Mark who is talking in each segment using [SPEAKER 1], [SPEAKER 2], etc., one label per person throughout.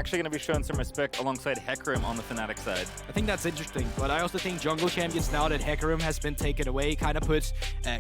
[SPEAKER 1] actually going to be shown some respect alongside Hecarim on the Fnatic side.
[SPEAKER 2] I think that's interesting, but I also think jungle champions, now that Hecarim has been taken away, kind of puts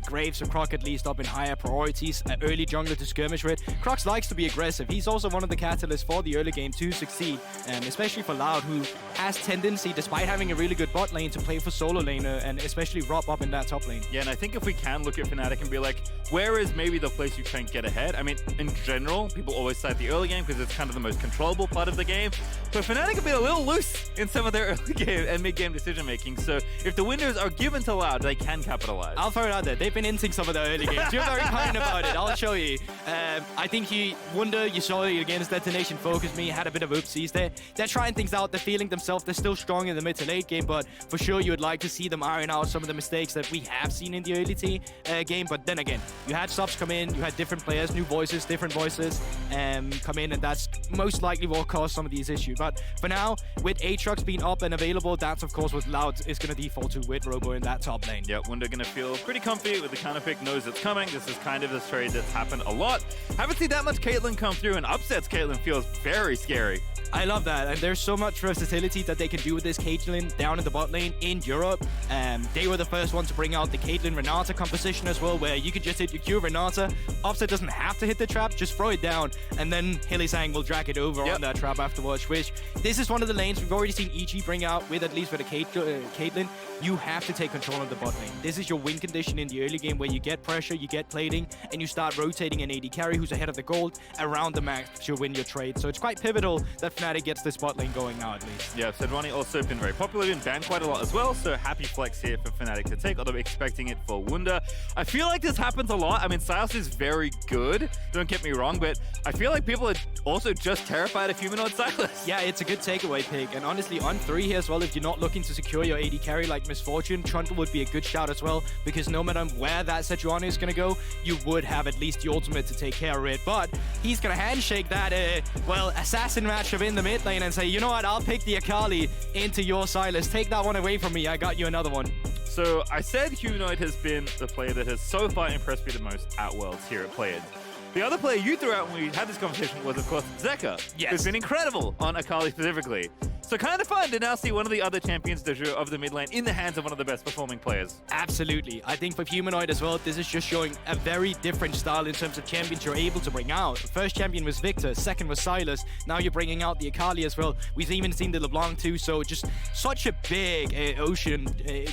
[SPEAKER 2] Graves or Croc at least up in higher priorities. Early jungler to skirmish with. Croc likes to be aggressive. He's also one of the catalysts for the early game to succeed, especially for Loud, who has tendency, despite having a really good bot lane, to play for solo laner and especially Rob up in that top lane.
[SPEAKER 1] Yeah, and I think if we can look at Fnatic and be like, where is maybe the place you try and get ahead? I mean, in general, people always cite the early game because it's kind of the most controllable part of the game, but Fnatic have been a little loose in some of their early game and mid-game decision-making, so if the windows are given to Loud, they can capitalize.
[SPEAKER 2] I'll throw it out there. They've been inting some of the early games. You're very kind about it. I'll show you. I think Wunder, you saw it against Detonation Focus Me, had a bit of oopsies there. They're trying things out. They're feeling themselves. They're still strong in the mid to late game, but for sure you would like to see them iron out some of the mistakes that we have seen in the early game. But then again, you had subs come in, you had different players, new voices, different voices come in, and that's most likely what caused some of these issues. But for now, with Aatrox being up and available, that's of course what Loud is going to default to with Robo in that top lane.
[SPEAKER 1] Yeah, Wunder going to feel pretty comfy with the counter pick, knows it's coming. This is kind of a trade that's happened a lot. Haven't seen that much Caitlyn come through, and upsets Caitlyn feels very scary.
[SPEAKER 2] I love that, and there's so much versatility that they can do with this Caitlyn down in the bot lane in Europe. They were the first one to bring out the Caitlyn Renata composition as well, where you could just hit your Q Renata. Offset doesn't have to hit the trap, just throw it down, and then Hylissang will drag it over on that trap afterwards, which this is one of the lanes we've already seen EG bring out with, at least with a Caitlyn. You have to take control of the bot lane. This is your win condition in the early game, where you get pressure, you get plating, and you start rotating an AD carry who's ahead of the gold around the map to win your trade. So it's quite pivotal that Fnatic gets this bot lane going now, at least.
[SPEAKER 1] Yeah, Sejuani also been very popular, been banned quite a lot as well, so happy flex here for Fnatic to take, although expecting it for Wunder. I feel like this happens a lot. I mean, Sylas is very good, don't get me wrong, but I feel like people are also just terrified of Humanoid Sylas.
[SPEAKER 2] Yeah, it's a good takeaway pick, and honestly, on 3 here as well, if you're not looking to secure your AD carry like Misfortune, Trundle would be a good shout as well, because no matter where that Sejuani is going to go, you would have at least the ultimate to take care of it. But he's going to handshake that, assassin matchup in the mid lane and say, you know what, I'll pick the Akali into your Sylas. Take that one away from me, I got you another one.
[SPEAKER 1] So I said Humanoid has been the player that has so far impressed me the most at Worlds here at Play-Ins. The other player you threw out when we had this conversation was, of course, Zeka, who's been incredible on Akali specifically. So kind of fun to now see one of the other champions de jure of the mid lane in the hands of one of the best performing players.
[SPEAKER 2] Absolutely. I think for Humanoid as well, this is just showing a very different style in terms of champions you're able to bring out. The first champion was Victor, second was Sylas. Now you're bringing out the Akali as well. We've even seen the LeBlanc too, so just such a big ocean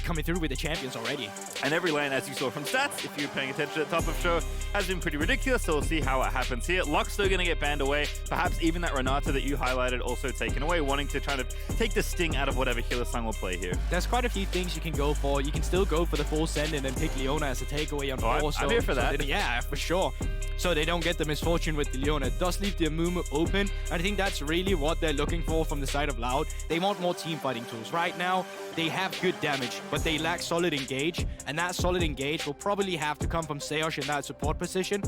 [SPEAKER 2] coming through with the champions already.
[SPEAKER 1] And every lane, as you saw from stats, if you're paying attention at the top of show, has been pretty ridiculous, so we'll see how it happens here. Luck's still going to get banned away. Perhaps even that Renata that you highlighted also taken away, wanting to try to take the sting out of whatever Hylissang will play here.
[SPEAKER 2] There's quite a few things you can go for. You can still go for the full send and then pick Leona as a takeaway on 4.
[SPEAKER 1] I'm here for that.
[SPEAKER 2] Yeah, for sure. So they don't get the Misfortune with the Leona. It does leave the Amumu open, and I think that's really what they're looking for from the side of Loud. They want more team fighting tools. Right now, they have good damage, but they lack solid engage, and that solid engage will probably have to come from Sejuani in that support position.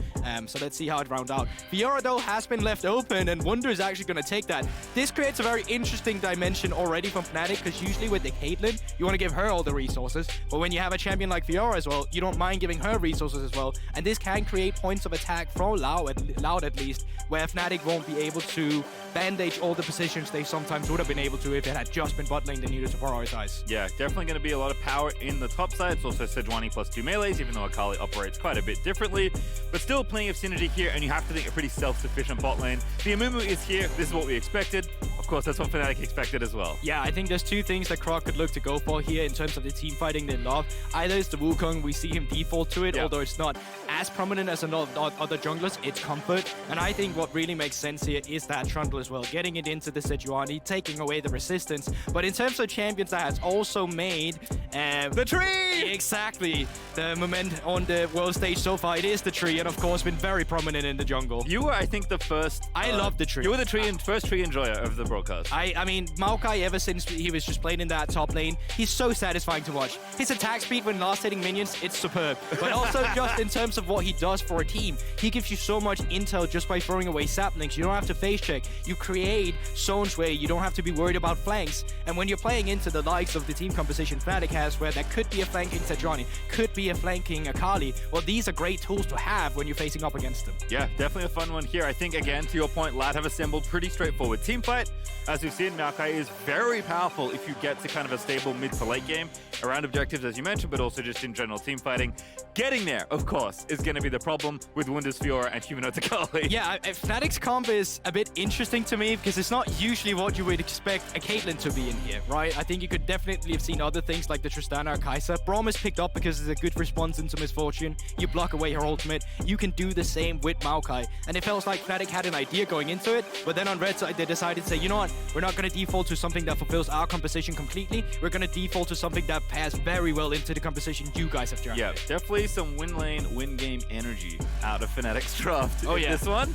[SPEAKER 2] So let's see how it rounds out. Fiora, though, has been left open, and Wunder is actually going to take that. This creates a very interesting dimension already from Fnatic, because usually with the Caitlyn, you want to give her all the resources, but when you have a champion like Fiora as well, you don't mind giving her resources as well, and this can create points of attack from Loud at least, where Fnatic won't be able to bandage all the positions they sometimes would have been able to if it had just been bot lane they needed to prioritize.
[SPEAKER 1] Yeah, definitely going to be a lot of power in the top side. It's also Sejuani plus 2 melees, even though Akali operates quite a bit differently, but still plenty of synergy here, and you have to think a pretty self-sufficient bot lane. The Amumu is here. This is what we expected. Of course, that's what Fnatic expected as well.
[SPEAKER 2] Yeah, I think there's 2 things that Croc could look to go for here in terms of the team fighting they love. Either it's the Wukong, we see him default to it, although it's not as prominent as other junglers, it's comfort. And I think what really makes sense here is that Trundle as well, getting it into the Sejuani, taking away the resistance. But in terms of champions that has also made
[SPEAKER 1] the tree!
[SPEAKER 2] Exactly. The moment on the world stage so far, it is the tree, and of course been very prominent in the jungle.
[SPEAKER 1] You were, I think, the first...
[SPEAKER 2] I love the tree.
[SPEAKER 1] You were the first tree enjoyer of the broadcast.
[SPEAKER 2] I mean, Maokai, ever since he was just playing in that top lane, he's so satisfying to watch. His attack speed when last hitting minions, it's superb. But also just in terms of of what he does for a team. He gives you so much intel just by throwing away saplings. You don't have to face check. You create zones where you don't have to be worried about flanks. And when you're playing into the likes of the team composition Fnatic has, where there could be a flanking Sejuani, could be a flanking Akali, well, these are great tools to have when you're facing up against them.
[SPEAKER 1] Yeah, definitely a fun one here. I think, again, to your point, Lad have assembled pretty straightforward team fight. As we've seen, Maokai is very powerful if you get to kind of a stable mid to late game around objectives, as you mentioned, but also just in general team fighting. Getting there, of course, is going to be the problem with Wunder's Fiora and Humanoid's Akali.
[SPEAKER 2] Yeah, Fnatic's comp is a bit interesting to me because it's not usually what you would expect a Caitlyn to be in here, right? I think you could definitely have seen other things like the Tristana or Kai'Sa. Braum is picked up because it's a good response into Misfortune. You block away her ultimate. You can do the same with Maokai. And it felt like Fnatic had an idea going into it, but then on red side they decided to say, you know what, we're not going to default to something that fulfills our composition completely. We're going to default to something that pairs very well into the composition you guys have drafted.
[SPEAKER 1] Yeah, definitely some win lane, win game energy out of Fnatic's draft in this one.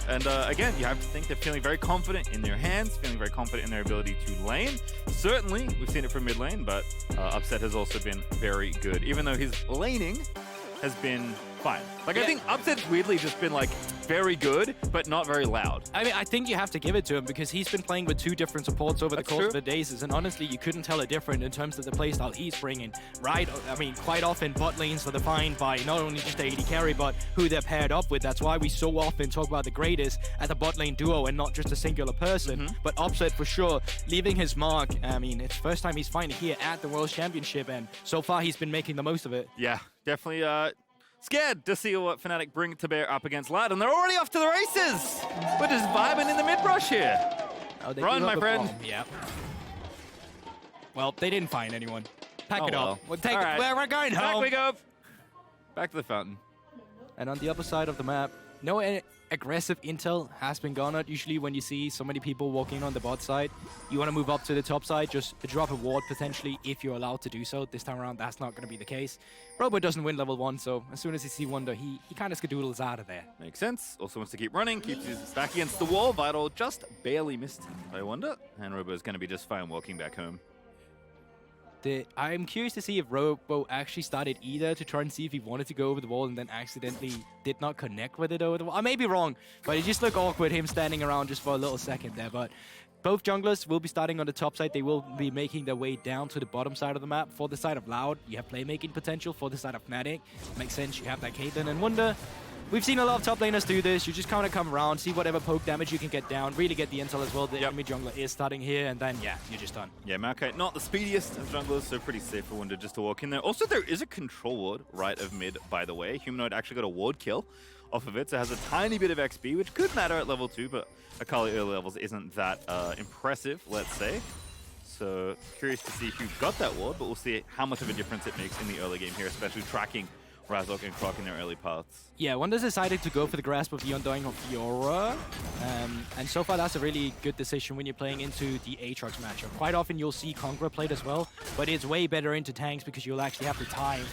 [SPEAKER 1] And again, you have to think they're feeling very confident in their hands, feeling very confident in their ability to lane. Certainly, we've seen it from mid lane, but Upset has also been very good, even though his laning has been fine. Like, I think Upset's weirdly just been, like, very good, but not very loud.
[SPEAKER 2] I mean, I think you have to give it to him because he's been playing with two different supports over the course of the days, and honestly, you couldn't tell a difference in terms of the playstyle he's bringing, right? I mean, quite often, bot lanes are defined by not only just the AD carry, but who they're paired up with. That's why we so often talk about the greatest as a bot lane duo and not just a singular person. But Upset, for sure, leaving his mark. I mean, it's the first time he's finally here at the World Championship, and so far, he's been making the most of it.
[SPEAKER 1] Yeah, definitely scared to see what Fnatic bring to bear up against Lad, and they're already off to the races. We're just vibing in the mid-brush here.
[SPEAKER 2] Oh,
[SPEAKER 1] Run, my friend.
[SPEAKER 2] Yeah. Well, they didn't find anyone. Pack it
[SPEAKER 1] well.
[SPEAKER 2] up. We'll take it where we're going home.
[SPEAKER 1] Back we go. Back to the fountain.
[SPEAKER 2] And on the other side of the map, no aggressive intel has been garnered. Usually when you see so many people walking on the bot side, you want to move up to the top side, just to drop a ward potentially if you're allowed to do so. This time around, that's not going to be the case. Robo doesn't win level 1, so as soon as he sees Wunder, he kind of skadoodles out of there.
[SPEAKER 1] Makes sense. Also wants to keep running, keeps his back against the wall. Vital just barely missed by Wunder, and Robo is going to be just fine walking back home.
[SPEAKER 2] I'm curious to see if Robo actually started either to try and see if he wanted to go over the wall and then accidentally did not connect with it over the wall. I may be wrong, but it just looked awkward, him standing around just for a little second there. But both junglers will be starting on the top side. They will be making their way down to the bottom side of the map. For the side of Loud, you have playmaking potential. For the side of Fnatic, makes sense. You have that Caitlyn and Wunder. We've seen a lot of top laners do this. You just kind of come around, see whatever poke damage you can get down, really get the intel as well. The enemy jungler is starting here, and then, yeah, you're just done. Yeah,
[SPEAKER 1] Maokai, not the speediest of junglers, so pretty safe for Wunder just to walk in there. Also, there is a control ward right of mid, by the way. Humanoid actually got a ward kill off of it, so it has a tiny bit of XP, which could matter at level 2, but Akali early levels isn't that impressive, let's say. So, curious to see who got that ward, but we'll see how much of a difference it makes in the early game here, especially tracking Razork and Croc in their early paths.
[SPEAKER 2] Yeah, Wunder's decided to go for the grasp of the Undying of Fiora. And so far, that's a really good decision when you're playing into the Aatrox matchup. Quite often, you'll see Conqueror played as well, but it's way better into tanks because you'll actually have the time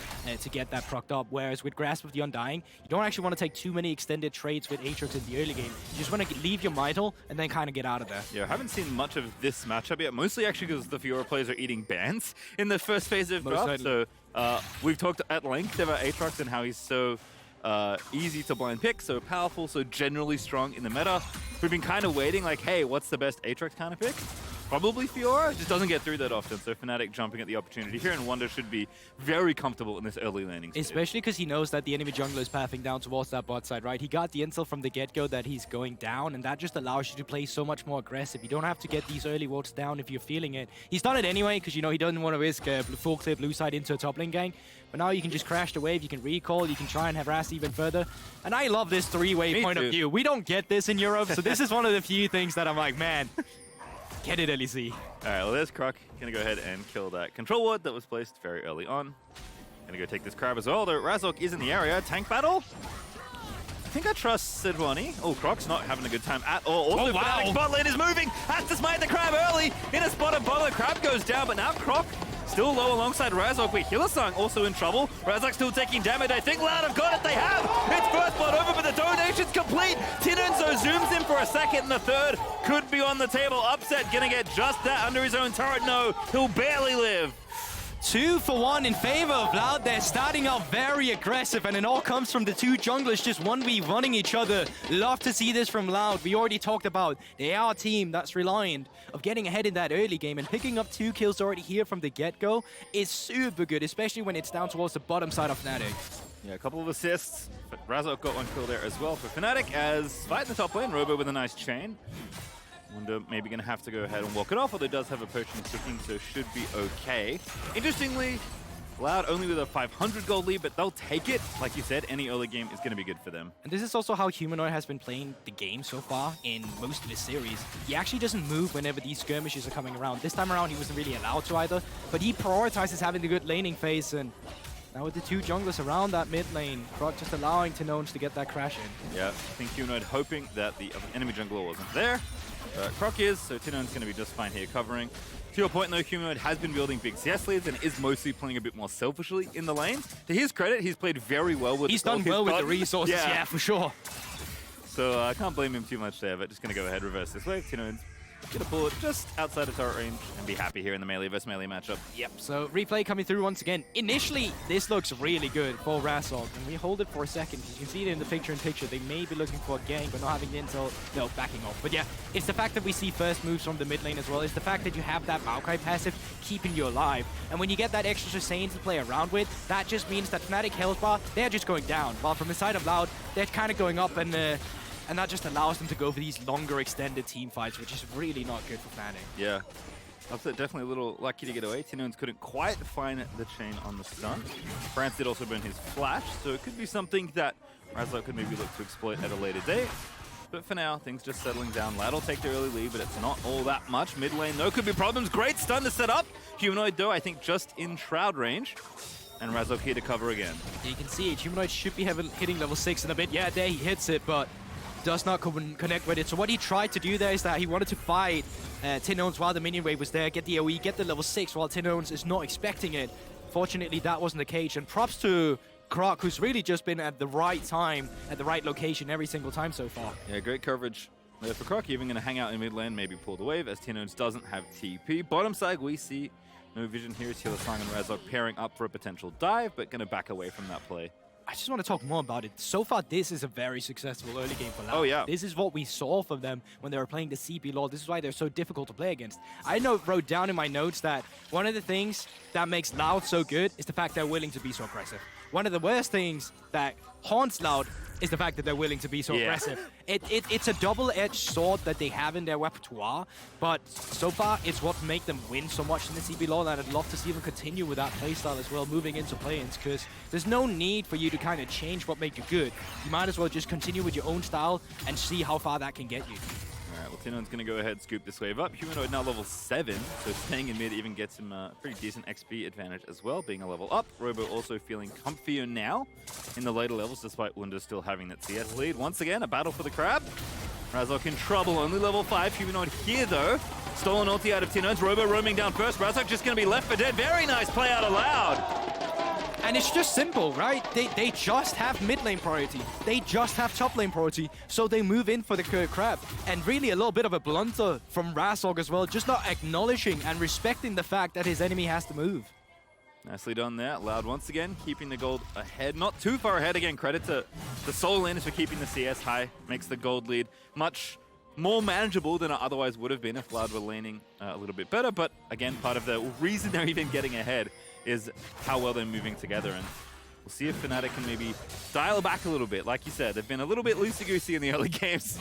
[SPEAKER 2] to get that procced up. Whereas with Grasp of the Undying, you don't actually want to take too many extended trades with Aatrox in the early game. You just want to leave your Vital and then kind of get out of there.
[SPEAKER 1] Yeah, I haven't seen much of this matchup yet, mostly actually because the Fiora players are eating bans in the first phase of draft. So we've talked at length about Aatrox and how he's so easy to blind pick, so powerful, so generally strong in the meta. We've been kind of waiting, like, hey, what's the best Aatrox kind of pick? Probably Fiora, just doesn't get through that often, so Fnatic jumping at the opportunity here, and Wunder should be very comfortable in this early laning stage.
[SPEAKER 2] Especially because he knows that the enemy jungler is pathing down towards that bot side, right? He got the intel from the get-go that he's going down, and that just allows you to play so much more aggressive. You don't have to get these early wards down if you're feeling it. He's done it anyway, because, you know, he doesn't want to risk a full clear blue side into a top lane gang. But now you can just crash the wave, you can recall, you can try and harass even further. And I love this three-way point of view. We don't get this in Europe, so this is one of the few things that I'm like, man, get it, LEC.
[SPEAKER 1] All right, well, there's Croc. Gonna go ahead and kill that control ward that was placed very early on. Gonna go take this crab as well, though Razork is in the area. Tank battle? I think I trust Sejuani. Oh, Croc's not having a good time at all. Also, Fnatic's bot lane is moving. Has to smite the crab early. In a spot of bottom, the crab goes down, but now Croc still low alongside Razork. Wait, Hylissang also in trouble. Razork still taking damage. I think Loud have got it. They have. It's first blood over, but the donation's complete. tinowns zooms in for a second, and the third could be on the table. Upset gonna get just that under his own turret. No, he'll barely live.
[SPEAKER 2] 2 for 1 in favor of Loud. They're starting out very aggressive, and it all comes from the two junglers just 1v running each other. Love to see this from Loud. We already talked about they are a team that's reliant of getting ahead in that early game, and picking up 2 kills already here from the get-go is super good, especially when it's down towards the bottom side of Fnatic.
[SPEAKER 1] Yeah, a couple of assists. But Razork got 1 kill there as well for Fnatic as fight in the top lane. Robo with a nice chain. Wunder maybe going to have to go ahead and walk it off, although it does have a potion ticking, so should be okay. Interestingly, Loud only with a 500 gold lead, but they'll take it. Like you said, any early game is going to be good for them.
[SPEAKER 2] And this is also how Humanoid has been playing the game so far in most of this series. He actually doesn't move whenever these skirmishes are coming around. This time around, he wasn't really allowed to either, but he prioritizes having the good laning phase, and now with the 2 junglers around that mid lane, Croc just allowing tinowns to get that crash in.
[SPEAKER 1] Yeah, I think Humanoid hoping that the enemy jungler wasn't there. Croc is, so tinowns going to be just fine here covering. To your point though, Humanoid has been building big CS leads and is mostly playing a bit more selfishly in the lane. To his credit, he's played very well with
[SPEAKER 2] He's done well with the resources, yeah, for sure.
[SPEAKER 1] So I can't blame him too much there, but just going to go ahead, reverse this wave. tinowns get a bullet just outside of turret range and be happy here in the melee versus melee matchup.
[SPEAKER 2] Yep, so replay coming through once again. Initially, this looks really good for Razork, and we hold it for a second because you can see it in the picture-in-picture. They may be looking for a gank, but not having the intel, no, backing off. But yeah, it's the fact that we see first moves from the mid lane as well. It's the fact that you have that Maokai passive keeping you alive. And when you get that extra Sustain to play around with, that just means that Fnatic health bar, they're just going down. While from the side of Loud, they're kind of going up, and that just allows them to go for these longer extended team fights, which is really not good for Fnatic.
[SPEAKER 1] Yeah. Upset definitely a little lucky to get away. tinowns couldn't quite find the chain on the stun. Brance did also burn his flash, so it could be something that Razork could maybe look to exploit at a later date. But for now, things just settling down. Loud will take the early lead, but it's not all that much. Mid lane, though, could be problems. Great stun to set up. Humanoid, though, I think just in Shroud range. And Razork here to cover again.
[SPEAKER 2] You can see it. Humanoid should be hitting level 6 in a bit. Yeah, there he hits it, but does not connect with it. So what he tried to do there is that he wanted to fight tinowns while the minion wave was there, get the AoE, get the level 6 while tinowns is not expecting it. Fortunately, that wasn't the case. And props to Croc, who's really just been at the right time, at the right location every single time so far.
[SPEAKER 1] Yeah, great coverage there for Croc. Even going to hang out in mid lane, maybe pull the wave, as tinowns doesn't have TP. Bottom side, we see no vision here. It's Hylissang and Razork pairing up for a potential dive, but going to back away from that play.
[SPEAKER 2] I just want to talk more about it. So far, this is a very successful early game for Loud.
[SPEAKER 1] Oh, yeah.
[SPEAKER 2] This is what we saw from them when they were playing the CP LoL. This is why they're so difficult to play against. I wrote down in my notes that one of the things that makes Loud so good is the fact they're willing to be so aggressive. One of the worst things that haunts Loud is the fact that they're willing to be so aggressive. It's a double-edged sword that they have in their repertoire, but so far it's what makes them win so much in the CB LoL, and I'd love to see them continue with that playstyle as well, moving into play-ins, because there's no need for you to kind of change what makes you good. You might as well just continue with your own style and see how far that can get you.
[SPEAKER 1] Alright, well, tinowns going to go ahead, scoop this wave up. Humanoid now level 7, so staying in mid even gets him a pretty decent XP advantage as well, being a level up. Robo also feeling comfier now in the later levels, despite Wunder still having that CS lead. Once again, a battle for the crab. Razork in trouble, only level 5. Humanoid here, though. Stolen ulti out of tinowns. Robo roaming down first. Razork just going to be left for dead. Very nice play out of Loud.
[SPEAKER 2] And it's just simple, right? They just have mid lane priority. They just have top lane priority. So they move in for the crab. And really a little bit of a blunder from Razork as well, just not acknowledging and respecting the fact that his enemy has to move.
[SPEAKER 1] Nicely done there. Loud once again, keeping the gold ahead. Not too far ahead again. Credit to the Soul Laners for keeping the CS high. Makes the gold lead much more manageable than it otherwise would have been if Loud were laning a little bit better. But again, part of the reason they're even getting ahead is how well they're moving together. And we'll see if Fnatic can maybe dial back a little bit. Like you said, they've been a little bit loosey-goosey in the early games.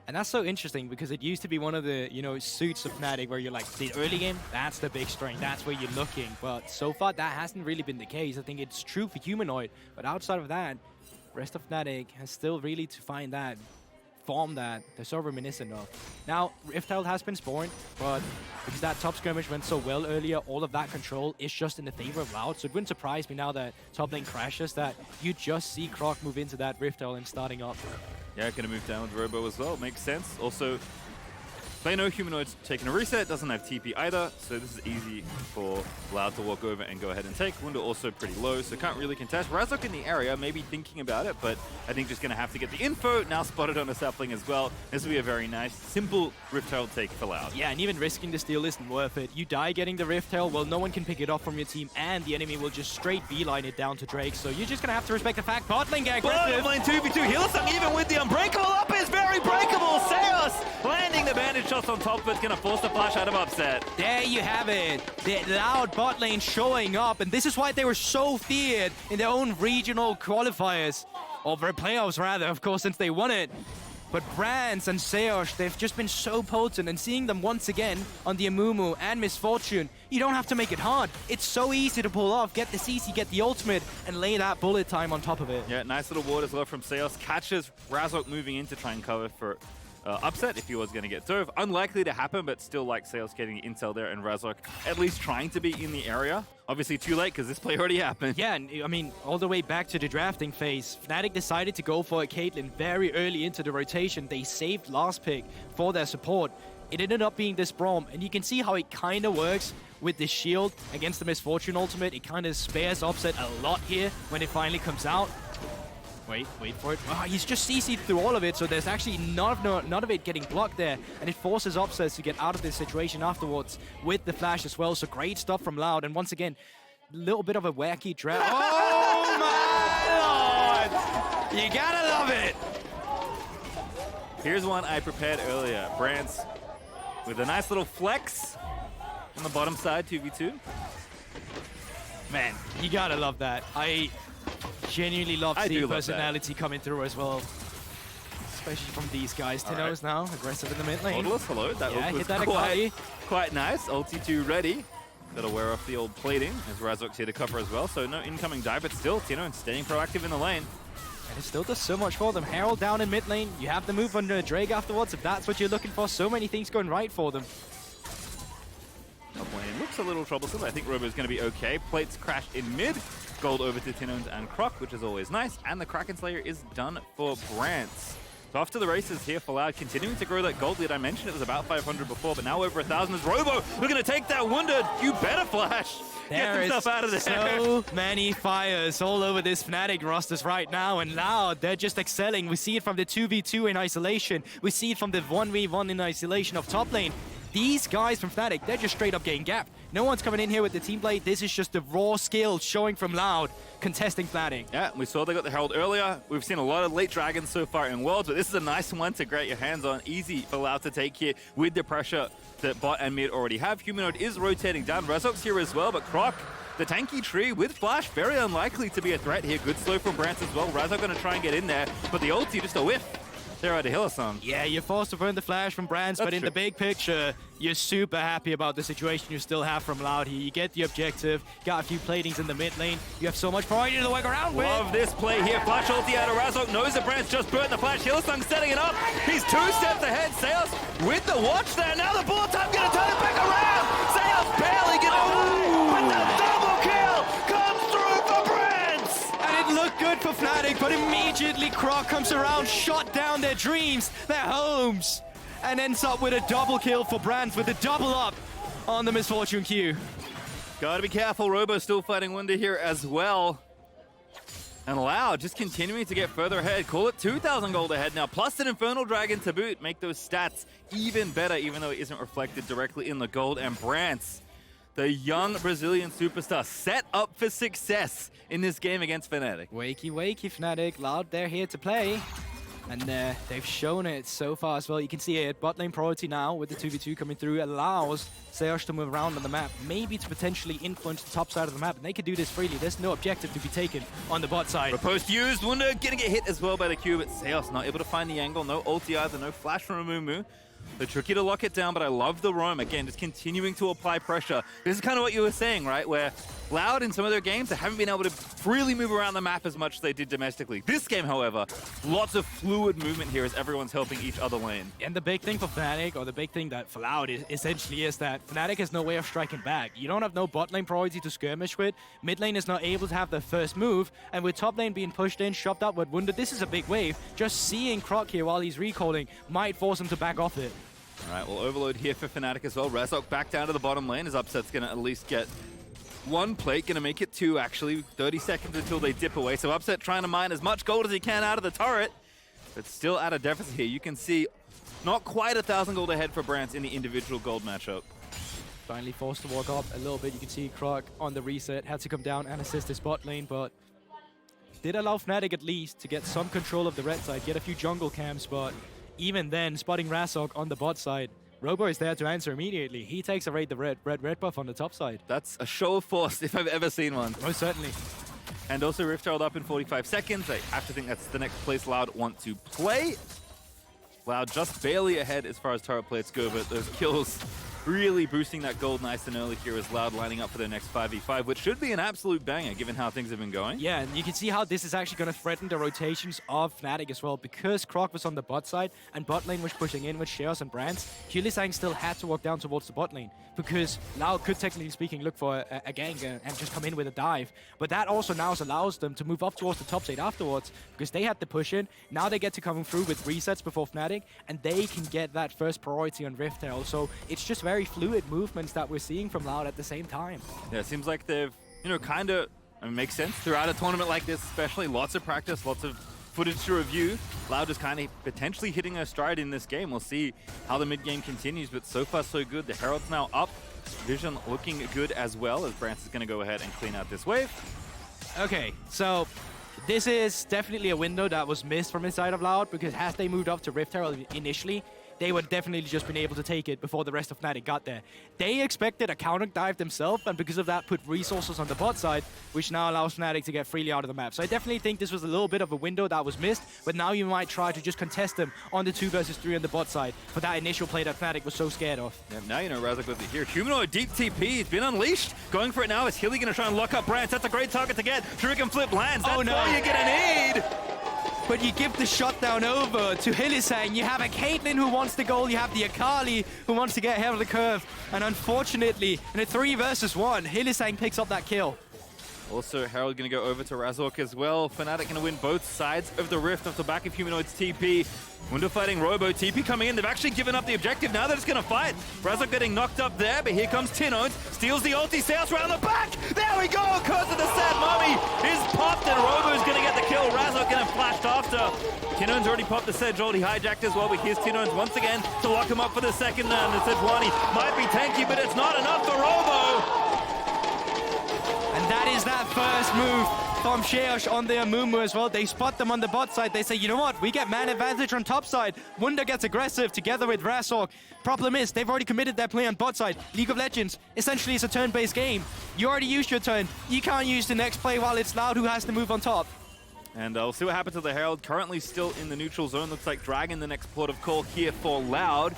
[SPEAKER 2] And that's so interesting because it used to be one of the, suits of Fnatic where you're like, the early game, that's the big strength, that's where you're looking. But so far, that hasn't really been the case. I think it's true for Humanoid, but outside of that, rest of Fnatic has still really to find that form that they're so reminiscent of. Now, Rifthold has been spawned, but because that top skirmish went so well earlier, all of that control is just in the favor of Loud. So it wouldn't surprise me now that top lane crashes that you just see Croc move into that Rifthold and starting up.
[SPEAKER 1] Yeah, going to move down with Robo as well. Makes sense. Also, They know Humanoid's taking a reset, doesn't have TP either, so this is easy for Loud to walk over and go ahead and take. Wunder also pretty low, so can't really contest. Razork in the area, maybe thinking about it, but I think just going to have to get the info. Now spotted on a sapling as well. This will be a very nice, simple Rift Herald take for Loud.
[SPEAKER 2] Yeah, and even risking the steal isn't worth it. You die getting the Rift Herald, well, no one can pick it up from your team, and the enemy will just straight beeline it down to Drake, so you're just going to have to respect the fact bot lane get aggressive.
[SPEAKER 1] Bottom lane 2v2, Hylissang even with the Unbreakable up is very breakable. Sylas landing the bandage shots on top, but it's going to force the flash out of upset.
[SPEAKER 2] There you have it. The Loud bot lane showing up, and this is why they were so feared in their own regional qualifiers, or playoffs rather, of course, since they won it. But Brance and Sejuani, they've just been so potent, and seeing them once again on the Amumu and Misfortune, you don't have to make it hard. It's so easy to pull off, get the CC, get the ultimate, and lay that bullet time on top of it.
[SPEAKER 1] Yeah, nice little ward as well from Sylas. Catches Razork moving in to try and cover for upset if he was going to get dove. Unlikely to happen, but still like Sylas getting the intel there, and Razork at least trying to be in the area. Obviously too late because this play already happened.
[SPEAKER 2] Yeah, and I mean, all the way back to the drafting phase, Fnatic decided to go for a Caitlyn very early into the rotation. They saved last pick for their support. It ended up being this Braum, and you can see how it kind of works with the shield against the Misfortune ultimate. It kind of spares Upset a lot here when it finally comes out. Wait for it. Oh, he's just CC'd through all of it, so there's actually none of it getting blocked there, and it forces Upsets to get out of this situation afterwards with the flash as well. So great stuff from Loud, and once again, a little bit of a wacky draft. Oh my lord! You gotta love it!
[SPEAKER 1] Here's one I prepared earlier. Brance with a nice little flex on the bottom side, 2v2.
[SPEAKER 2] Man, you gotta love that. I genuinely love seeing personality coming through as well. Especially from these guys. tinowns now, aggressive in the mid lane.
[SPEAKER 1] Odalus, hello. That was quite nice. Ulti 2 ready. Gotta wear off the old plating as Razork's here to cover as well. So no incoming dive, but still tinowns staying proactive in the lane.
[SPEAKER 2] And it still does so much for them. Herald down in mid lane. You have the move under Drake afterwards if that's what you're looking for. So many things going right for them.
[SPEAKER 1] Top lane looks a little troublesome. I think Robo's going to be okay. Plates crashed in mid. Gold over to tinowns and Croc, which is always nice. And the Kraken Slayer is done for Brance. So off to the races here for Loud, continuing to grow that gold lead. I mentioned it was about 500 before, but now over 1,000 is Robo. We're going to take that Wunder. You better flash. Get yourself out of there.
[SPEAKER 2] So many fires all over this Fnatic rosters right now, and Loud, they're just excelling. We see it from the 2v2 in isolation. We see it from the 1v1 in isolation of top lane. These guys from Fnatic, they're just straight up getting gapped. No one's coming in here with the team play. This is just the raw skill showing from Loud, contesting Fnatic. Yeah,
[SPEAKER 1] we saw they got the Herald earlier. We've seen a lot of late dragons so far in Worlds, but this is a nice one to get your hands on. Easy for Loud to take here with the pressure that bot and mid already have. Humanoid is rotating down. Razork's here as well, but Croc, the tanky tree with flash, very unlikely to be a threat here. Good slow from Brance as well. Razork going to try and get in there, but the ulti just a whiff. They're out of Hylissang.
[SPEAKER 2] Yeah, you're forced to burn the flash from Brance, but in the big picture, you're super happy about the situation you still have from Loud here. You get the objective, got a few platings in the mid lane. You have so much priority to work around with.
[SPEAKER 1] Love this play here. Flash ulti out of Razork. Knows that Brance just burnt the flash. Hylissang setting it up. He's 2 steps ahead. Sylas with the watch there. Now the bullet time going to turn it back around. Sylas barely going to die, but the double kill comes through for Brance.
[SPEAKER 2] And it looked good for Fnatic, but immediately Croc comes around, shot down their dreams, their homes, and ends up with a double kill for Brance with a double up on the Misfortune Q.
[SPEAKER 1] Gotta be careful. Robo still fighting Wunder here as well. And Loud just continuing to get further ahead. Call it 2,000 gold ahead now, plus an Infernal Dragon to boot. Make those stats even better, even though it isn't reflected directly in the gold. And Brance, the young Brazilian superstar, set up for success in this game against Fnatic.
[SPEAKER 2] Wakey, Fnatic. Loud, they're here to play. And they've shown it so far as well. You can see it, bot lane priority now with the 2v2 coming through allows Sylas to move around on the map, maybe to potentially influence the top side of the map, and they can do this freely. There's no objective to be taken on the bot side.
[SPEAKER 1] Riposte used, Wunder gonna get hit as well by the Q, but Sylas not able to find the angle. No ulti either, no flash from Amumu. They're tricky to lock it down, but I love the roam. Again, just continuing to apply pressure. This is kind of what you were saying, right? Where Loud in some of their games, they haven't been able to freely move around the map as much as they did domestically. This game, however, lots of fluid movement here as everyone's helping each other lane.
[SPEAKER 2] And the big thing for Fnatic, or the big thing that for Loud essentially is that Fnatic has no way of striking back. You don't have no bot lane priority to skirmish with. Mid lane is not able to have the first move. And with top lane being pushed in, shoved up with Wunder, this is a big wave. Just seeing Croc here while he's recalling might force him to back off it.
[SPEAKER 1] All right, well, overload here for Fnatic as well. Razork back down to the bottom lane. His Upset's going to at least get one plate, going to make it two, actually. 30 seconds until they dip away. So Upset trying to mine as much gold as he can out of the turret, but still at a deficit here. You can see not quite 1,000 gold ahead for Brance in the individual gold matchup.
[SPEAKER 2] Finally forced to walk up a little bit. You can see Croc on the reset, had to come down and assist his bot lane, but did allow Fnatic at least to get some control of the red side, get a few jungle camps, but even then, spotting Razork on the bot side, Robo is there to answer immediately. He takes away the red buff on the top side.
[SPEAKER 1] That's a show of force if I've ever seen one.
[SPEAKER 2] Most certainly.
[SPEAKER 1] And also Rift Herald up in 45 seconds. I have to think that's the next place Loud want to play. Loud just barely ahead as far as turret plates go, but those kills really boosting that gold nice and early here as Loud lining up for their next 5v5, which should be an absolute banger given how things have been going.
[SPEAKER 2] Yeah, and you can see how this is actually going to threaten the rotations of Fnatic as well, because Croc was on the bot side and bot lane was pushing in with Sejuani and Brance. Hylissang still had to walk down towards the bot lane because Loud could, technically speaking, look for a gank and just come in with a dive. But that also now allows them to move up towards the top side afterwards because they had to push in. Now they get to come through with resets before Fnatic, and they can get that first priority on Rift Herald. So it's just very fluid movements that we're seeing from Loud at the same time.
[SPEAKER 1] Yeah, it seems like they've, kind of, makes sense throughout a tournament like this, especially lots of practice, lots of footage to review. Loud is kind of potentially hitting a stride in this game. We'll see how the mid game continues, but so far so good. The Herald's now up. Vision looking good as well, as Brance is going to go ahead and clean out this wave.
[SPEAKER 2] Okay, so this is definitely a window that was missed from inside of Loud, because as they moved up to Rift Herald initially, they would definitely just been able to take it before the rest of Fnatic got there. They expected a counter dive themselves, and because of that put resources on the bot side, which now allows Fnatic to get freely out of the map. So I definitely think this was a little bit of a window that was missed, but now you might try to just contest them on the 2 versus 3 on the bot side for that initial play that Fnatic was so scared of.
[SPEAKER 1] Yeah, now you know Razork with it here. Humanoid deep TP, he's been unleashed. Going for it now. Is Hilly going to try and lock up Brance? That's a great target to get. Shuriken flip lands. That's all you're going to need.
[SPEAKER 2] But you give the shutdown over to Hylissang. You have a Caitlyn who wants the goal. You have the Akali who wants to get ahead of the curve. And unfortunately, in a 3 versus 1, Hylissang picks up that kill.
[SPEAKER 1] Also, Herald going to go over to Razork as well. Fnatic going to win both sides of the Rift off the back of Humanoid's TP. Wunder fighting Robo. TP coming in. They've actually given up the objective. Now they're just going to fight. Razork getting knocked up there, but here comes tinowns. Steals the ulti. Sails around the back. There we go. Curse of the Sad Mummy is popped, and Robo's going to get the kill. Razork getting flashed after. tinowns already popped the Sedge ult. He hijacked as well, but here's tinowns once again to lock him up for the second round. The Sejuani might be tanky, but it's not enough for Robo.
[SPEAKER 2] And that is that first move from Sejuani on the Amumu as well. They spot them on the bot side. They say, you know what? We get man advantage on top side. Wunder gets aggressive together with Razork. Problem is, they've already committed their play on bot side. League of Legends, essentially it's a turn-based game. You already used your turn. You can't use the next play while it's Loud who has to move on top.
[SPEAKER 1] And we'll see what happens to the Herald. Currently still in the neutral zone. Looks like Dragon the next port of call here for Loud.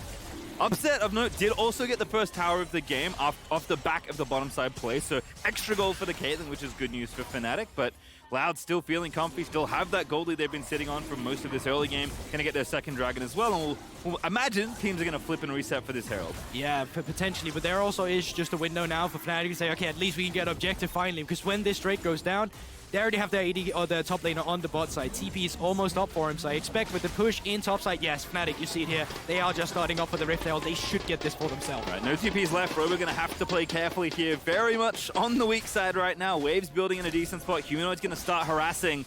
[SPEAKER 1] Upset of note did also get the first tower of the game off the back of the bottom side play, so extra gold for the Caitlyn, which is good news for Fnatic, but Loud still feeling comfy, still have that gold lead they've been sitting on for most of this early game. Gonna get their second Dragon as well, and we'll imagine teams are gonna flip and reset for this Herald.
[SPEAKER 2] Yeah, potentially, but there also is just a window now for Fnatic to say, okay, at least we can get objective finally, because when this Drake goes down, they already have their AD or their top laner on the bot side. TP is almost up for him, so I expect with the push in top side, yes, Fnatic, you see it here, they are just starting up for the Rift Herald. They should get this for themselves.
[SPEAKER 1] Right, no TPs left. Robo gonna have to play carefully here. Very much on the weak side right now. Waves building in a decent spot. Humanoid's gonna start harassing.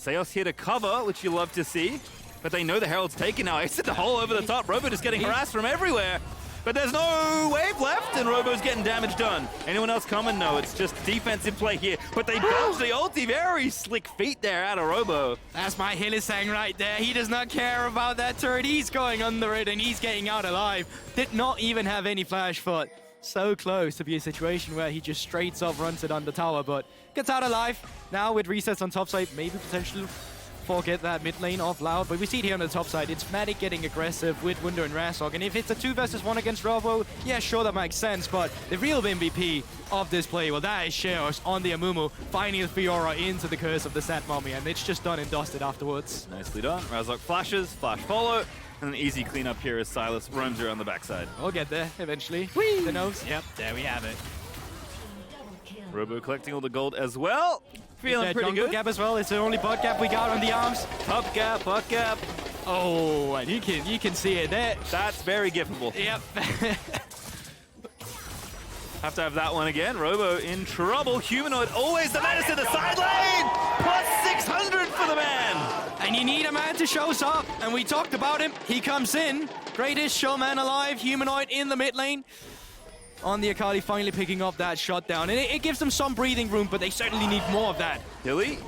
[SPEAKER 1] Sejuani here to cover, which you love to see. But they know the Herald's taken now. It's the hole over the top. Robo just getting harassed from everywhere. But there's no wave left, and Robo's getting damage done. Anyone else coming? No, it's just defensive play here. But they dodged the ulti. Very slick feet there out of Robo.
[SPEAKER 2] That's my Hylissang right there. He does not care about that turret. He's going under it, and he's getting out alive. Did not even have any flash foot. So close to be a situation where he just straight up runs it on the tower, but gets out alive. Now with resets on top side, maybe potentially forget that mid lane of Loud, but we see it here on the top side. It's Fnatic getting aggressive with Wunder and Razork, and if it's a 2 versus 1 against Robo, yeah, sure, that makes sense, but the real MVP of this play, well, that is Sejuani on the Amumu, finding the Fiora into the curse of the Sad Mummy, and it's just done and dusted afterwards.
[SPEAKER 1] Nicely done. Razork flashes, flash follow, and an easy cleanup here as Sylas roams around the backside.
[SPEAKER 2] We'll get there eventually. Whee! The nose. Yep, there we have it.
[SPEAKER 1] Robo collecting all the gold as well. Feeling pretty good.
[SPEAKER 2] Gap as well. It's the only bot gap we got on the arms.
[SPEAKER 1] Top gap, bot gap.
[SPEAKER 2] Oh, and you can see it there.
[SPEAKER 1] That's very giftable.
[SPEAKER 2] Yep.
[SPEAKER 1] Have to have that one again. Robo in trouble. Humanoid always the menace in the side lane. Plus 600 for the man.
[SPEAKER 2] And you need a man to show us up. And we talked about him. He comes in. Greatest showman alive. Humanoid in the mid lane. On the Akali, finally picking up that shutdown. And it gives them some breathing room, but they certainly need more of that.
[SPEAKER 1] Hilly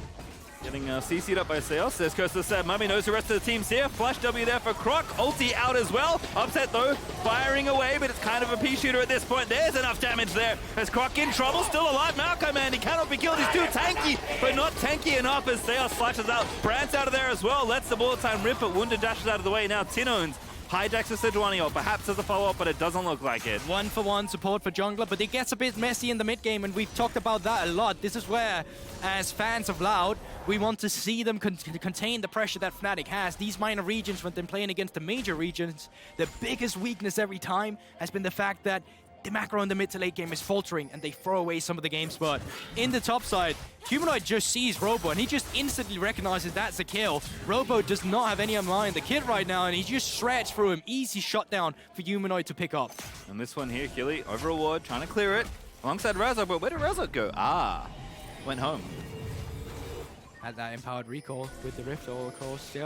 [SPEAKER 1] getting CC'd up by Sylas. There's Curse of the Sad Mummy. Knows the rest of the team's here. Flash W there for Croc. Ulti out as well. Upset though. Firing away, but it's kind of a pea shooter at this point. There's enough damage there. As Croc in trouble. Still alive. Maokai, man. He cannot be killed. He's too tanky, but not tanky enough as Sylas slashes out. Brance out of there as well. Lets the bullet time rip, but Wunder dashes out of the way. Now tinowns hijacks the Sejuani, or perhaps as a follow-up, but it doesn't look like it. 1-for-1 support for jungler, but it gets a bit messy in the mid game, and we've talked about that a lot. This is where, as fans of Loud, we want to see them contain the pressure that Fnatic has. These minor regions, when they're playing against the major regions, the biggest weakness every time has been the fact that the macro in the mid to late game is faltering and they throw away some of the games. But in the top side, Humanoid just sees Robo and he just instantly recognizes that's a kill. Robo does not have any of in the kit right now and he just shreds through him. Easy shutdown for Humanoid to pick up. And this one here, Killy over a ward, trying to clear it alongside Razork, but where did Razork go? Went home.
[SPEAKER 2] Had that empowered recall with the Rift, of course.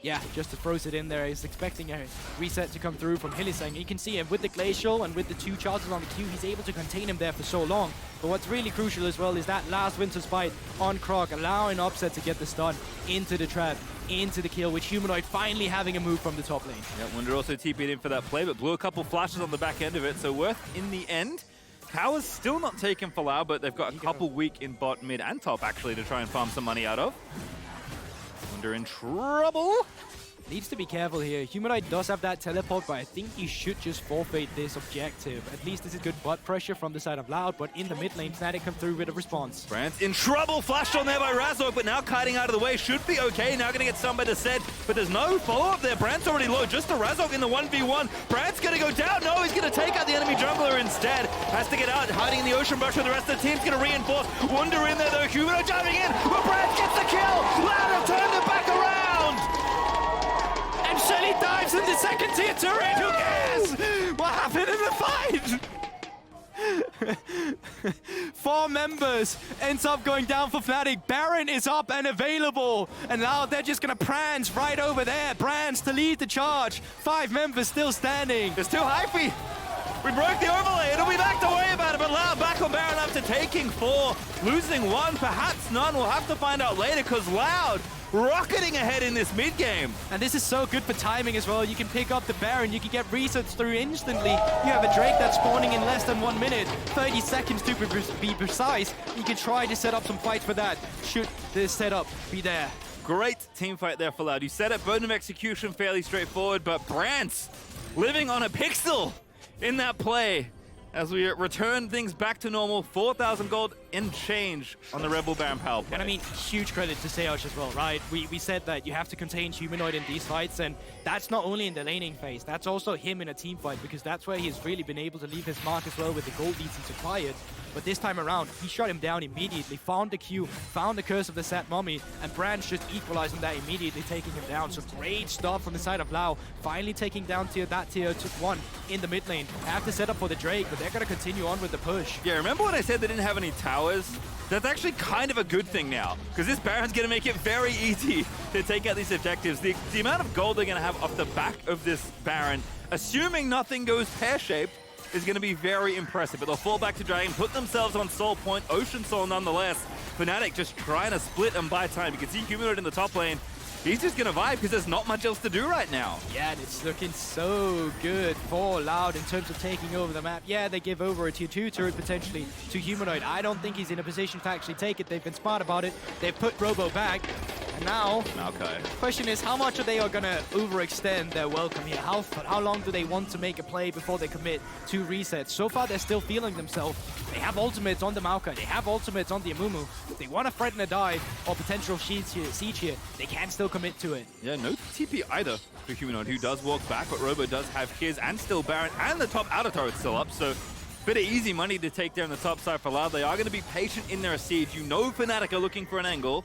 [SPEAKER 2] Yeah, just throws it in there. He's expecting a reset to come through from Hylissang. You can see him with the Glacial and with the 2 charges on the Q, he's able to contain him there for so long. But what's really crucial as well is that last Winter's Bite on Croc, allowing Upset to get the stun into the trap, into the kill, with Humanoid finally having a move from the top lane.
[SPEAKER 1] Yeah, Wunder also TP'd in for that play, but blew a couple flashes on the back end of it, so worth in the end. Power's still not taken for Lau, but they've got a couple weak in bot, mid, and top actually to try and farm some money out of. Wunder in trouble.
[SPEAKER 2] Needs to be careful here. Humanoid does have that teleport, but I think he should just forfeit this objective. At least this is good butt pressure from the side of Loud, but in the mid lane, Fnatic come through with a response.
[SPEAKER 1] Brance in trouble, flashed on there by Razork, but now kiting out of the way, should be okay. Now gonna get somebody to set, but there's no follow-up there. Brance already low, just a Razork in the 1v1. Brance gonna go down, no, he's gonna take out the enemy jungler instead. Has to get out, hiding in the ocean brush with the rest of the team's gonna reinforce. Wunder in there though, Humanoid diving in, but Brance gets the kill! Loud have turned it back around!
[SPEAKER 2] And Shelly dives into second tier turret, who cares? What happened in the fight? 4 members ends up going down for Fnatic. Baron is up and available. And now they're just gonna Brance right over there. Brance to lead the charge. 5 members still standing.
[SPEAKER 1] It's too hypey. We broke the overlay. It'll be back to worry about it, but Loud back on Baron after taking 4. Losing 1, perhaps none. We'll have to find out later, because Loud rocketing ahead in this mid game.
[SPEAKER 2] And this is so good for timing as well. You can pick up the Baron, you can get resets through instantly. You have a Drake that's spawning in less than 1 minute, 30 seconds to be precise. You can try to set up some fights for that, should this setup be there.
[SPEAKER 1] Great team fight there for Loud. You said it, burden of execution fairly straightforward, but Brance living on a pixel in that play. As we return things back to normal, 4,000 gold in change on the Rebel Baron power play.
[SPEAKER 2] And I mean, huge credit to Sejuani as well, right? We said that you have to contain Humanoid in these fights, and that's not only in the laning phase, that's also him in a team fight, because that's where he's really been able to leave his mark as well with the gold leads he's acquired. But this time around, he shut him down immediately, found the Q, found the Curse of the Sad Mummy, and Brance just equalizing that immediately, taking him down. So great stuff from the side of Lau, finally taking down that tier 1 in the mid lane. Have to set up for the Drake, but they're going to continue on with the push.
[SPEAKER 1] Yeah, remember when I said they didn't have any towers? That's actually kind of a good thing now, because this Baron's going to make it very easy to take out these objectives. The amount of gold they're going to have off the back of this Baron, assuming nothing goes pear-shaped, is going to be very impressive. But they'll fall back to Dragon, put themselves on Soul Point, Ocean Soul nonetheless. Fnatic just trying to split and buy time. You can see Humanoid in the top lane. He's just going to vibe because there's not much else to do right now.
[SPEAKER 2] Yeah, and it's looking so good for Loud in terms of taking over the map. Yeah, they give over a tier 2 turret potentially to Humanoid. I don't think he's in a position to actually take it. They've been smart about it. They've put Robo back. And now,
[SPEAKER 1] Maokai.
[SPEAKER 2] Question is, how much are they going to overextend their welcome here? How long do they want to make a play before they commit to resets? So far, they're still feeling themselves. They have ultimates on the Maokai. They have ultimates on the Amumu. If they want to threaten a dive or potential siege here, they can still commit to it.
[SPEAKER 1] Yeah, no TP either for Humanoid, who does walk back, but Robo does have his, and still Baron, and the top outer turret still up, so bit of easy money to take there on the top side for Loud. They are going to be patient in their siege. You know Fnatic are looking for an angle.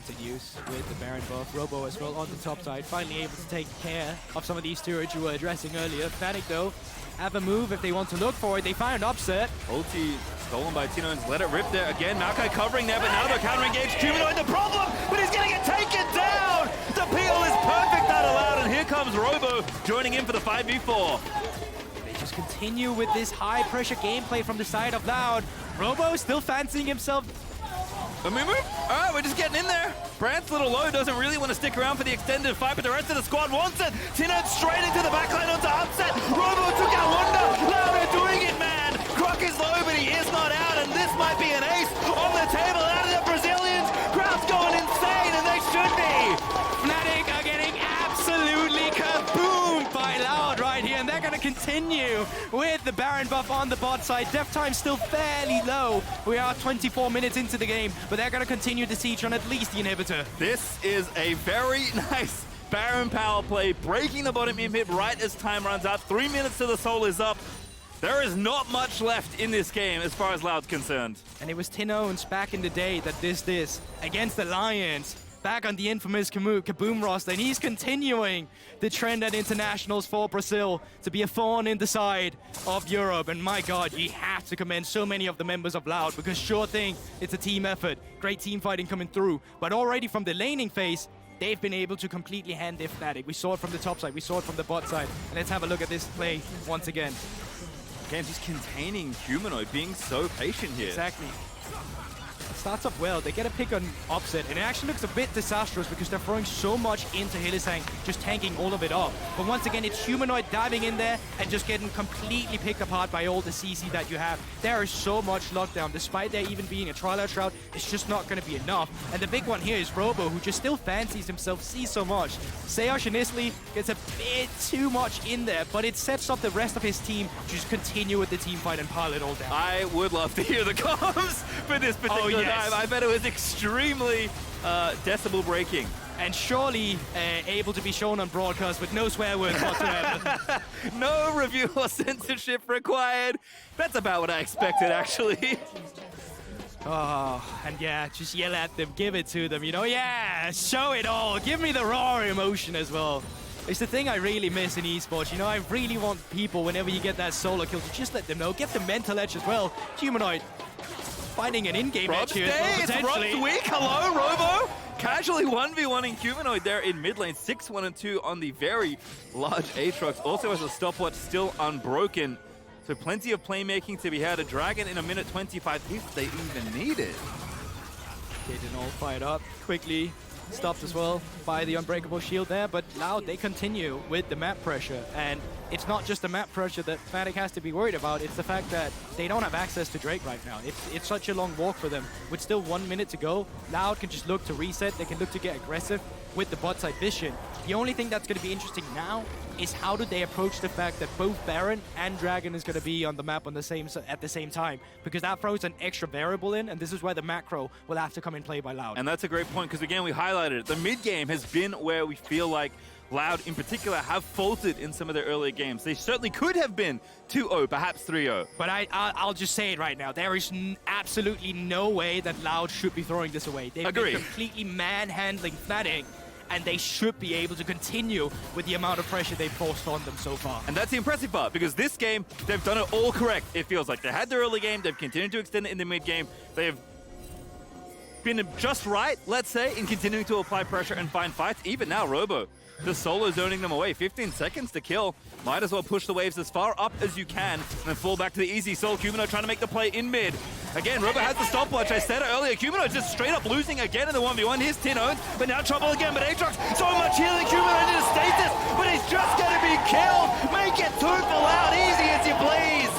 [SPEAKER 2] Continues with the Baron buff. Robo as well on the top side, finally able to take care of some of these turrets you were addressing earlier. Fnatic though have a move if they want to look for it. They find an upset.
[SPEAKER 1] Ulti stolen by tinowns, let it rip there again. Maokai covering there, but now they're counter-engaged. Humanoid the problem, but he's gonna get taken down! The peel is perfect that allowed, and here comes Robo joining in for the 5v4.
[SPEAKER 2] They just continue with this high-pressure gameplay from the side of Loud. Robo still fancying himself.
[SPEAKER 1] Amumu? Alright, we're just getting in there. Brance a little low, doesn't really want to stick around for the extended fight, but the rest of the squad wants it. tinowns straight into the backline onto upset. Robo took out Wunder. Loud are doing it, man. Croc is low, but he is not out, and this might be an ace on the table out of the Brazilians. Crowd's going insane, and they should be.
[SPEAKER 2] Fnatic are getting absolutely kaboomed by Loud right here, and they're going to continue with the Baron buff on the bot side. Death time still fairly low. We are 24 minutes into the game, but they're going to continue the siege on at least the inhibitor.
[SPEAKER 1] This is a very nice Baron power play, breaking the bottom inhib right as time runs out. 3 minutes till the soul is up. There is not much left in this game as far as Loud's concerned.
[SPEAKER 2] And it was tinowns back in the day that did this against the Lions. Back on the infamous Kaboom roster, and he's continuing the trend at internationals for Brazil to be a thorn in the side of Europe. And my God, you have to commend so many of the members of Loud, because sure thing, it's a team effort. Great team fighting coming through. But already from the laning phase, they've been able to completely hand their Fnatic. We saw it from the top side, we saw it from the bot side. And let's have a look at this play once again.
[SPEAKER 1] Again, just containing Humanoid, being so patient here.
[SPEAKER 2] Exactly. Starts off well, they get a pick on Upset, and it actually looks a bit disastrous because they're throwing so much into Hylissang, just tanking all of it off. But once again, it's Humanoid diving in there and just getting completely picked apart by all the CC that you have. There is so much lockdown, despite there even being a Trial Shroud, it's just not going to be enough. And the big one here is Robo, who just still fancies himself, sees so much. Sejuani initially gets a bit too much in there, but it sets up the rest of his team to just continue with the team fight and pile it all down.
[SPEAKER 1] I would love to hear the comms for this particular time. I bet it was extremely decibel breaking.
[SPEAKER 2] And surely able to be shown on broadcast with no swear words whatsoever.
[SPEAKER 1] No review or censorship required. That's about what I expected, actually.
[SPEAKER 2] Oh, and yeah, just yell at them, give it to them, you know? Yeah, show it all. Give me the raw emotion as well. It's the thing I really miss in esports, you know? I really want people, whenever you get that solo kill, to just let them know. Get the mental edge as well. Humanoid finding an in-game edge here as well, potentially.
[SPEAKER 1] It's weak. Hello, Robo. Casually 1v1ing Humanoid there in mid lane. 6-1-2 on the very large Aatrox. Also has a stopwatch still unbroken. So plenty of playmaking to be had. A Dragon in a minute 25 if they even need it.
[SPEAKER 2] They didn't all fired up quickly. Stopped as well by the unbreakable shield there, but Loud, they continue with the map pressure. And it's not just the map pressure that Fnatic has to be worried about, it's the fact that they don't have access to Drake right now. It's such a long walk for them. With still 1 minute to go, Loud can just look to reset, they can look to get aggressive with the bot side vision. The only thing that's going to be interesting now is how do they approach the fact that both Baron and Dragon is going to be on the map on the at the same time, because that throws an extra variable in, and this is where the macro will have to come in play by Loud.
[SPEAKER 1] And that's a great point, because again, we highlighted it. The mid game has been where we feel like Loud in particular have faltered in some of their earlier games. They certainly could have been 2-0, perhaps 3-0.
[SPEAKER 2] But I'll just say it right now. There is absolutely no way that Loud should be throwing this away. They've been completely manhandling Fnatic, and they should be able to continue with the amount of pressure they've forced on them so far.
[SPEAKER 1] And that's the impressive part, because this game, they've done it all correct. It feels like they had their early game, they've continued to extend it in the mid game. They have been just right, let's say, in continuing to apply pressure and find fights. Even now, Robo, the solo zoning them away. 15 seconds to kill. Might as well push the waves as far up as you can and then fall back to the easy soul. Humanoid trying to make the play in mid. Again, Robo has the stopwatch. I said it earlier. Humanoid just straight up losing again in the 1v1. Here's tinowns, but now trouble again. But Aatrox, so much healing. Humanoid into stasis, but he's just going to be killed. Make it 2 for Loud. Easy as you please.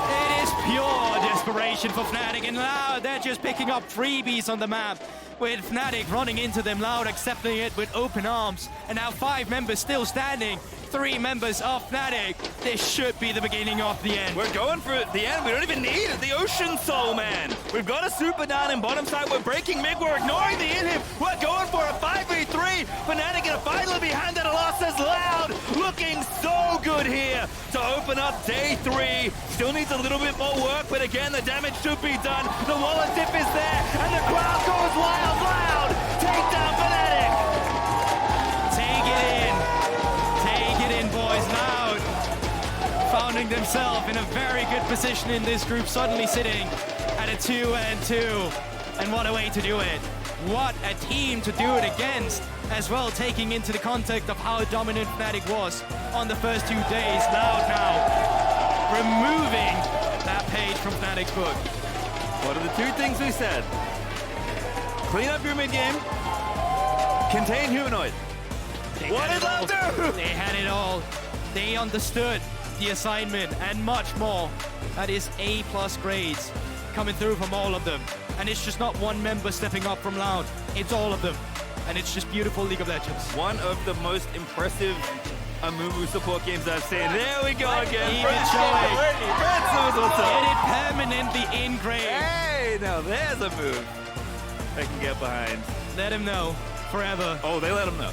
[SPEAKER 2] It is pure desperation for Fnatic, and Loud, they're just picking up freebies on the map. With Fnatic running into them, Loud accepting it with open arms. And now 5 members still standing. 3 members of Fnatic. This should be the beginning of the end.
[SPEAKER 1] We're going for the end. We don't even need it. The Ocean Soul, man. We've got a super down in bottom side. We're breaking mid. We're ignoring the inhib. We're going for a 5v3. Fnatic in a finally behind that loss as Loud. Looking so good here to open up day 3. Still needs a little bit more work, but again, the damage should be done. The wallet dip is there, and the crowd goes wild. Loud take
[SPEAKER 2] finding themselves in a very good position in this group, suddenly sitting at a 2-2. And what a way to do it. What a team to do it against, as well taking into the context of how dominant Fnatic was on the first 2 days. Loud now, removing that page from Fnatic's book.
[SPEAKER 1] What are the 2 things we said? Clean up your mid game, contain Humanoid. What did that do?
[SPEAKER 2] They had it all. They understood the assignment and much more. That is A+ grades coming through from all of them. And it's just not one member stepping up from Loud. It's all of them. And it's just beautiful League of Legends.
[SPEAKER 1] One of the most impressive Amumu support games I've seen. There we go again.
[SPEAKER 2] Even showing.
[SPEAKER 1] Brance knows what's up.
[SPEAKER 2] Get it permanently engraved.
[SPEAKER 1] Hey, now there's a move they can get behind.
[SPEAKER 2] Let him know forever.
[SPEAKER 1] Oh, they let him know.